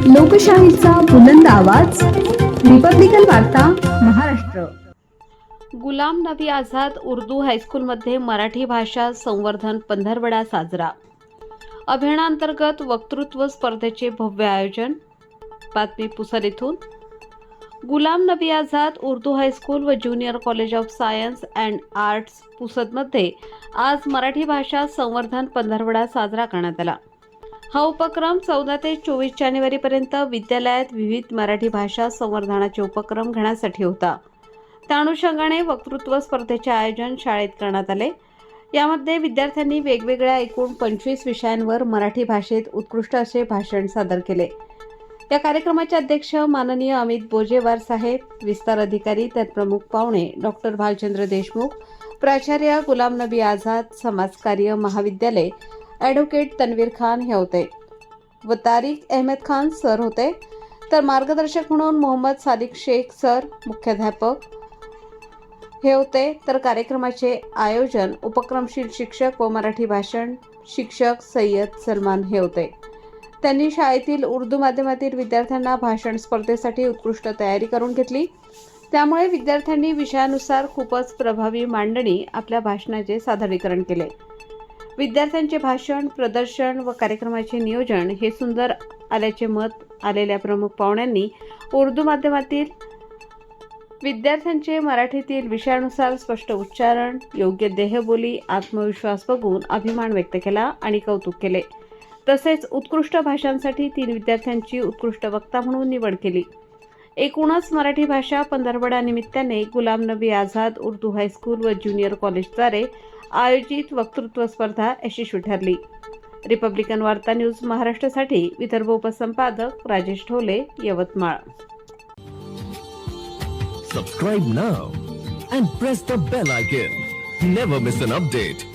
लोकशाहीचा बुलंद आवाज, रिपब्लिकन वार्ता, महाराष्ट्र. गुलाम नबी आझाद उर्दू हायस्कूलमध्ये मराठी भाषा संवर्धन पंधरवडा साजरा. अभियानांतर्गत वक्तृत्व स्पर्धेचे भव्य आयोजन. बातमी पुसद येथून. गुलाम नबी आझाद उर्दू हायस्कूल व junior college of science and arts पुसदमध्ये आज मराठी भाषा संवर्धन पंधरवडा साजरा करण्यात आला. हा उपक्रम 14 ते 24 जानेवारीपर्यंत विद्यालयात विविध मराठी भाषा संवर्धनाचे उपक्रम घेण्यासाठी होता. त्या अनुषंगाने वक्तृत्व स्पर्धेचे आयोजन शाळेत करण्यात आले. यामध्ये विद्यार्थ्यांनी वेगवेगळ्या एकूण 25 विषयांवर मराठी भाषेत उत्कृष्ट असे भाषण सादर केले. या कार्यक्रमाचे अध्यक्ष माननीय अमित बोजेवार साहेब, विस्तार अधिकारी तर प्रमुख पाहुणे डॉक्टर भालचंद्र देशमुख, प्राचार्य गुलाम नबी आझाद समाजकार्य महाविद्यालय ॲडव्होकेट तन्वीर खान हे होते व तारिक अहमद खान सर होते. तर मार्गदर्शक म्हणून मोहम्मद सादिक शेख सर मुख्याध्यापक हे होते. तर कार्यक्रमाचे आयोजन उपक्रमशील शिक्षक व मराठी भाषण शिक्षक सय्यद सलमान हे होते. त्यांनी शाळेतील उर्दू माध्यमातील विद्यार्थ्यांना भाषण स्पर्धेसाठी उत्कृष्ट तयारी करून घेतली. त्यामुळे विद्यार्थ्यांनी विषयानुसार खूपच प्रभावी मांडणी आपल्या भाषणाचे सादरीकरण केले. विद्यार्थ्यांचे भाषण, प्रदर्शन व कार्यक्रमाचे नियोजन हे सुंदर आल्याचे मत आलेल्या प्रमुख पाहुण्यांनी उर्दू माध्यमातील विद्यार्थ्यांचे मराठीतील विषयानुसार स्पष्ट उच्चारण, योग्य देहबोली, आत्मविश्वास बघून अभिमान व्यक्त केला आणि कौतुक केले. तसेच उत्कृष्ट भाषांसाठी 3 विद्यार्थ्यांची उत्कृष्ट वक्ता म्हणून निवड केली. एकूणच मराठी भाषा पंधरवडा निमित्ताने गुलाम नबी आझाद उर्दू हायस्कूल व ज्युनियर कॉलेजद्वारे आयोजित वक्तृत्व स्पर्धा यशस्वी ठरली. रिपब्लिकन वार्ता न्यूज महाराष्ट्रासाठी Vidarbha उपसंपादक Rajesh Dhole, Yavatmal. Subscribe now and press the bell icon. Never miss an update.